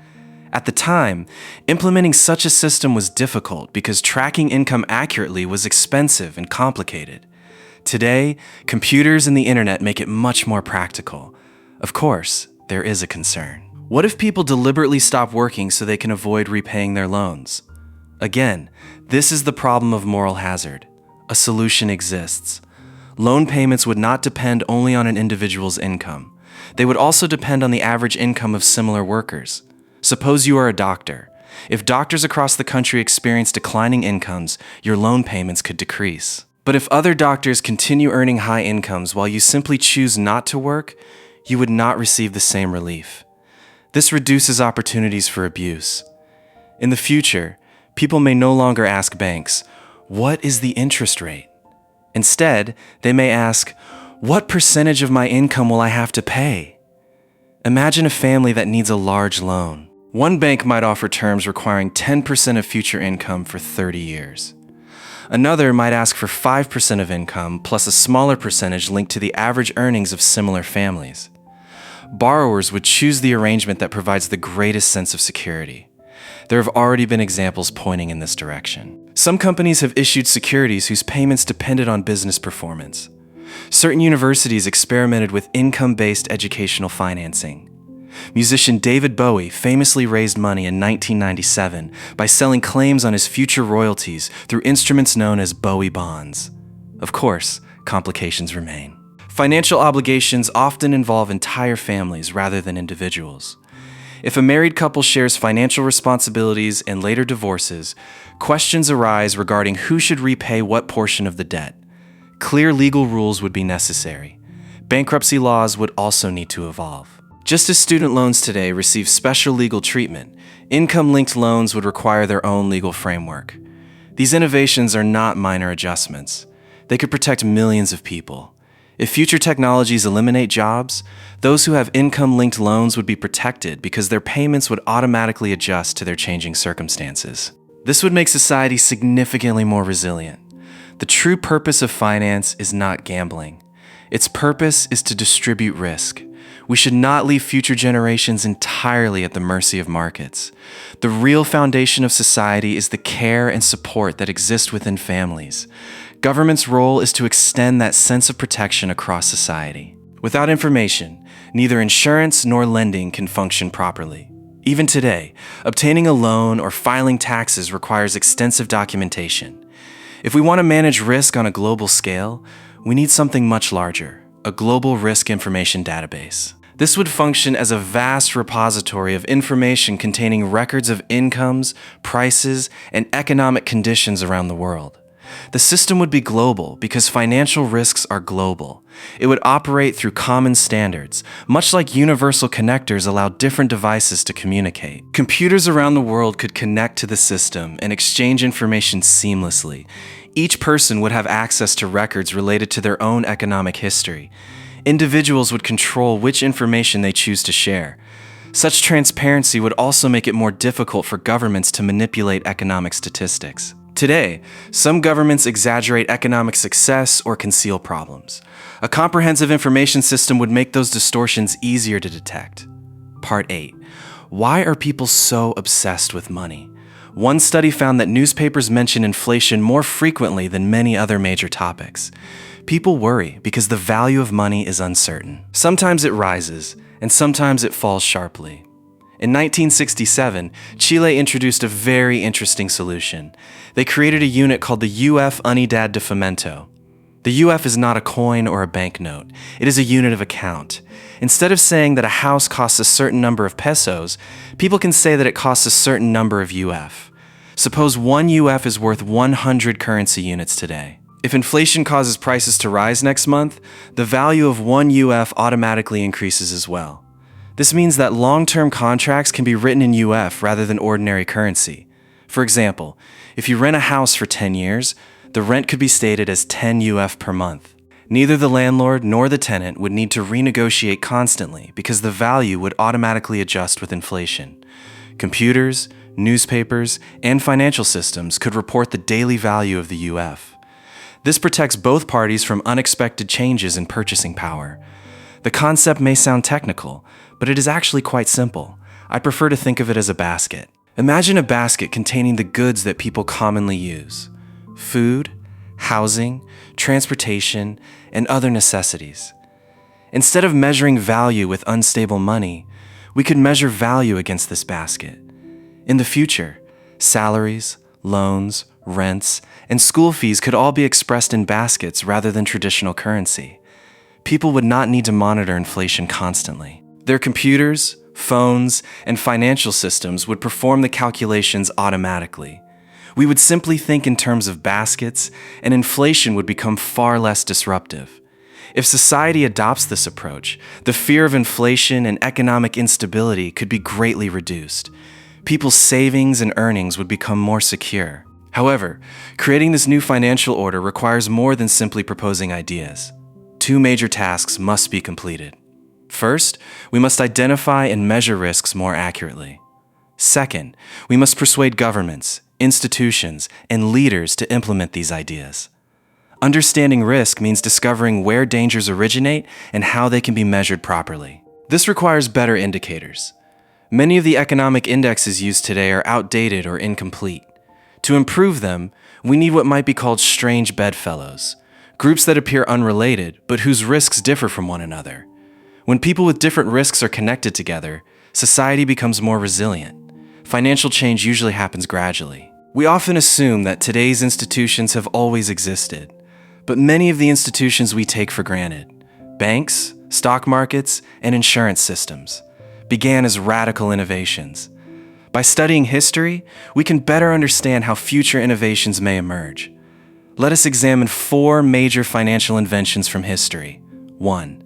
At the time, implementing such a system was difficult because tracking income accurately was expensive and complicated. Today, computers and the internet make it much more practical. Of course, there is a concern. What if people deliberately stop working so they can avoid repaying their loans? Again, this is the problem of moral hazard. A solution exists. Loan payments would not depend only on an individual's income. They would also depend on the average income of similar workers. Suppose you are a doctor. If doctors across the country experience declining incomes, your loan payments could decrease. But if other doctors continue earning high incomes while you simply choose not to work, you would not receive the same relief. This reduces opportunities for abuse. In the future, people may no longer ask banks, "What is the interest rate?" Instead, they may ask, "What percentage of my income will I have to pay?" Imagine a family that needs a large loan. One bank might offer terms requiring 10% of future income for 30 years. Another might ask for 5% of income plus a smaller percentage linked to the average earnings of similar families. Borrowers would choose the arrangement that provides the greatest sense of security. There have already been examples pointing in this direction. Some companies have issued securities whose payments depended on business performance. Certain universities experimented with income-based educational financing. Musician David Bowie famously raised money in 1997 by selling claims on his future royalties through instruments known as Bowie bonds. Of course, complications remain. Financial obligations often involve entire families rather than individuals. If a married couple shares financial responsibilities and later divorces, questions arise regarding who should repay what portion of the debt. Clear legal rules would be necessary. Bankruptcy laws would also need to evolve. Just as student loans today receive special legal treatment, income-linked loans would require their own legal framework. These innovations are not minor adjustments. They could protect millions of people. If future technologies eliminate jobs, those who have income-linked loans would be protected because their payments would automatically adjust to their changing circumstances. This would make society significantly more resilient. The true purpose of finance is not gambling. Its purpose is to distribute risk. We should not leave future generations entirely at the mercy of markets. The real foundation of society is the care and support that exist within families. Government's role is to extend that sense of protection across society. Without information, neither insurance nor lending can function properly. Even today, obtaining a loan or filing taxes requires extensive documentation. If we want to manage risk on a global scale, we need something much larger, a global risk information database. This would function as a vast repository of information containing records of incomes, prices, and economic conditions around the world. The system would be global because financial risks are global. It would operate through common standards, much like universal connectors allow different devices to communicate. Computers around the world could connect to the system and exchange information seamlessly. Each person would have access to records related to their own economic history. Individuals would control which information they choose to share. Such transparency would also make it more difficult for governments to manipulate economic statistics. Today, some governments exaggerate economic success or conceal problems. A comprehensive information system would make those distortions easier to detect. Part 8. Why are people so obsessed with money? One study found that newspapers mention inflation more frequently than many other major topics. People worry because the value of money is uncertain. Sometimes it rises, and sometimes it falls sharply. In 1967, Chile introduced a very interesting solution. They created a unit called the UF Unidad de Fomento. The UF is not a coin or a banknote. It is a unit of account. Instead of saying that a house costs a certain number of pesos, people can say that it costs a certain number of UF. Suppose one UF is worth 100 currency units today. If inflation causes prices to rise next month, the value of one UF automatically increases as well. This means that long-term contracts can be written in UF rather than ordinary currency. For example, if you rent a house for 10 years, the rent could be stated as 10 UF per month. Neither the landlord nor the tenant would need to renegotiate constantly because the value would automatically adjust with inflation. Computers, newspapers, and financial systems could report the daily value of the UF. This protects both parties from unexpected changes in purchasing power. The concept may sound technical, but it is actually quite simple. I prefer to think of it as a basket. Imagine a basket containing the goods that people commonly use: food, housing, transportation, and other necessities. Instead of measuring value with unstable money, we could measure value against this basket. In the future, salaries, loans, rents, and school fees could all be expressed in baskets rather than traditional currency. People would not need to monitor inflation constantly. Their computers, phones, and financial systems would perform the calculations automatically. We would simply think in terms of baskets, and inflation would become far less disruptive. If society adopts this approach, the fear of inflation and economic instability could be greatly reduced. People's savings and earnings would become more secure. However, creating this new financial order requires more than simply proposing ideas. Two major tasks must be completed. First, we must identify and measure risks more accurately. Second, we must persuade governments, institutions, and leaders to implement these ideas. Understanding risk means discovering where dangers originate and how they can be measured properly. This requires better indicators. Many of the economic indexes used today are outdated or incomplete. To improve them, we need what might be called strange bedfellows, groups that appear unrelated but whose risks differ from one another. When people with different risks are connected together, society becomes more resilient. Financial change usually happens gradually. We often assume that today's institutions have always existed, but many of the institutions we take for granted, banks, stock markets, and insurance systems, began as radical innovations. By studying history, we can better understand how future innovations may emerge. Let us examine 4 major financial inventions from history. 1.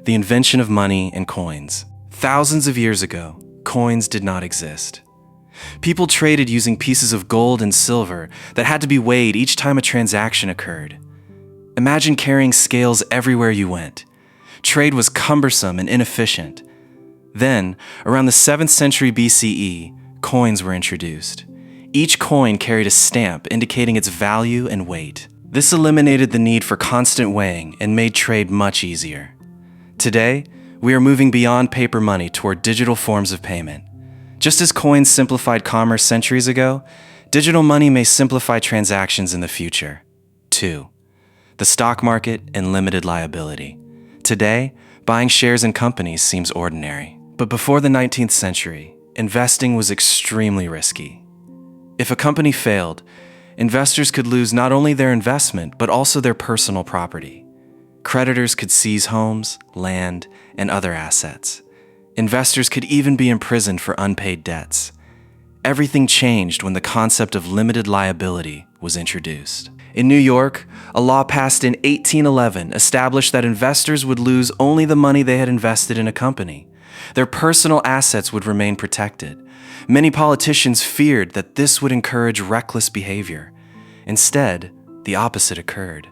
The invention of money and coins. Thousands of years ago, coins did not exist. People traded using pieces of gold and silver that had to be weighed each time a transaction occurred. Imagine carrying scales everywhere you went. Trade was cumbersome and inefficient. Then, around the 7th century BCE, coins were introduced. Each coin carried a stamp indicating its value and weight. This eliminated the need for constant weighing and made trade much easier. Today, we are moving beyond paper money toward digital forms of payment. Just as coins simplified commerce centuries ago, digital money may simplify transactions in the future. 2. The stock market and limited liability. Today, buying shares in companies seems ordinary. But before the 19th century, investing was extremely risky. If a company failed, investors could lose not only their investment, but also their personal property. Creditors could seize homes, land, and other assets. Investors could even be imprisoned for unpaid debts. Everything changed when the concept of limited liability was introduced. In New York, a law passed in 1811 established that investors would lose only the money they had invested in a company. Their personal assets would remain protected. Many politicians feared that this would encourage reckless behavior. Instead, the opposite occurred.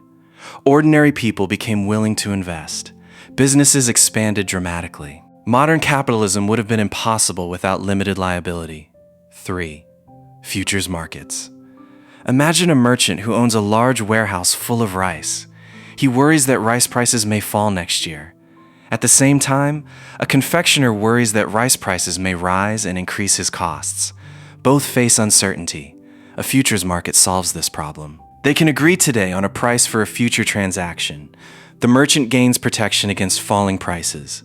Ordinary people became willing to invest. Businesses expanded dramatically. Modern capitalism would have been impossible without limited liability. 3. Futures markets. Imagine a merchant who owns a large warehouse full of rice. He worries that rice prices may fall next year. At the same time, a confectioner worries that rice prices may rise and increase his costs. Both face uncertainty. A futures market solves this problem. They can agree today on a price for a future transaction. The merchant gains protection against falling prices.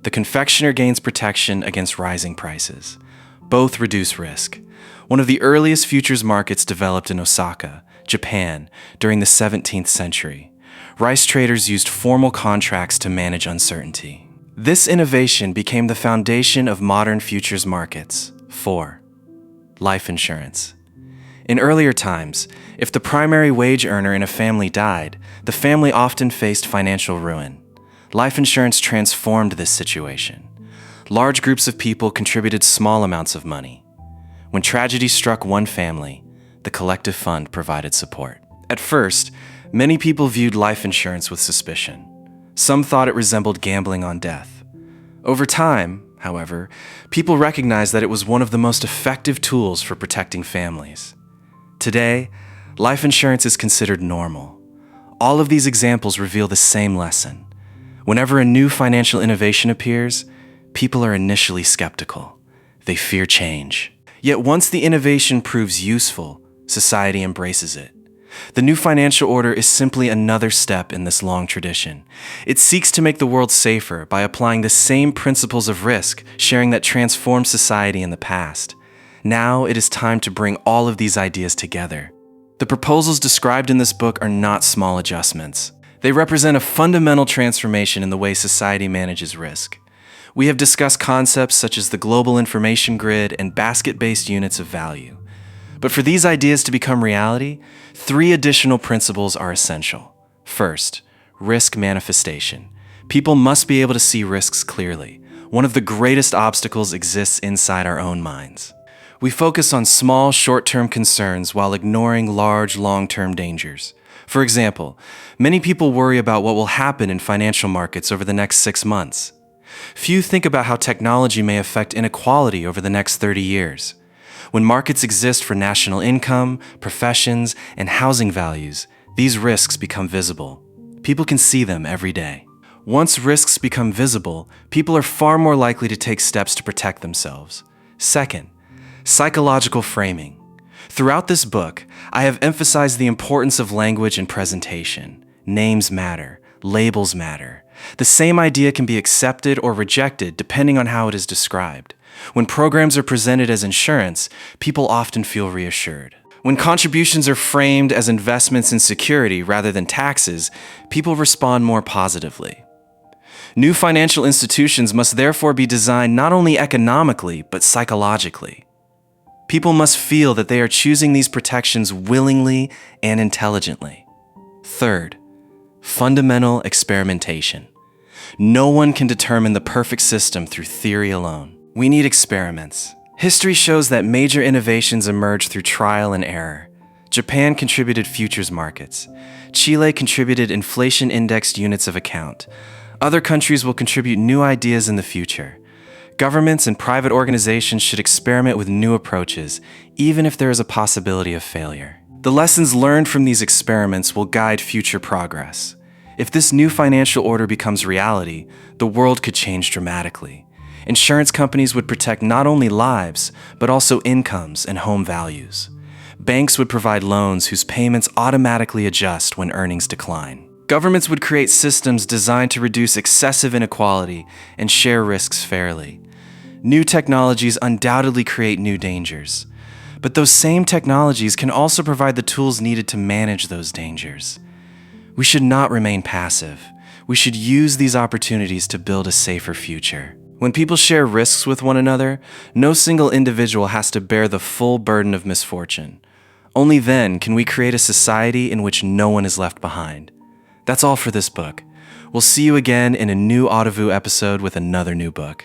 The confectioner gains protection against rising prices. Both reduce risk. One of the earliest futures markets developed in Osaka, Japan, during the 17th century. Rice traders used formal contracts to manage uncertainty. This innovation became the foundation of modern futures markets. 4. Life insurance. In earlier times, if the primary wage earner in a family died, the family often faced financial ruin. Life insurance transformed this situation. Large groups of people contributed small amounts of money. When tragedy struck one family, the collective fund provided support. At first, many people viewed life insurance with suspicion. Some thought it resembled gambling on death. Over time, however, people recognized that it was one of the most effective tools for protecting families. Today, life insurance is considered normal. All of these examples reveal the same lesson. Whenever a new financial innovation appears, people are initially skeptical. They fear change. Yet once the innovation proves useful, society embraces it. The new financial order is simply another step in this long tradition. It seeks to make the world safer by applying the same principles of risk sharing that transformed society in the past. Now it is time to bring all of these ideas together. The proposals described in this book are not small adjustments. They represent a fundamental transformation in the way society manages risk. We have discussed concepts such as the global information grid and basket-based units of value. But for these ideas to become reality, 3 additional principles are essential. First, risk manifestation. People must be able to see risks clearly. One of the greatest obstacles exists inside our own minds. We focus on small, short-term concerns while ignoring large, long-term dangers. For example, many people worry about what will happen in financial markets over the next 6 months. Few think about how technology may affect inequality over the next 30 years. When markets exist for national income, professions, and housing values, these risks become visible. People can see them every day. Once risks become visible, people are far more likely to take steps to protect themselves. Second, psychological framing. Throughout this book, I have emphasized the importance of language and presentation. Names matter. Labels matter. The same idea can be accepted or rejected depending on how it is described. When programs are presented as insurance, people often feel reassured. When contributions are framed as investments in security rather than taxes, people respond more positively. New financial institutions must therefore be designed not only economically, but psychologically. People must feel that they are choosing these protections willingly and intelligently. Third, fundamental experimentation. No one can determine the perfect system through theory alone. We need experiments. History shows that major innovations emerge through trial and error. Japan contributed futures markets. Chile contributed inflation-indexed units of account. Other countries will contribute new ideas in the future. Governments and private organizations should experiment with new approaches, even if there is a possibility of failure. The lessons learned from these experiments will guide future progress. If this new financial order becomes reality, the world could change dramatically. Insurance companies would protect not only lives, but also incomes and home values. Banks would provide loans whose payments automatically adjust when earnings decline. Governments would create systems designed to reduce excessive inequality and share risks fairly. New technologies undoubtedly create new dangers. But those same technologies can also provide the tools needed to manage those dangers. We should not remain passive. We should use these opportunities to build a safer future. When people share risks with one another, no single individual has to bear the full burden of misfortune. Only then can we create a society in which no one is left behind. That's all for this book. We'll see you again in a new Audivoo episode with another new book.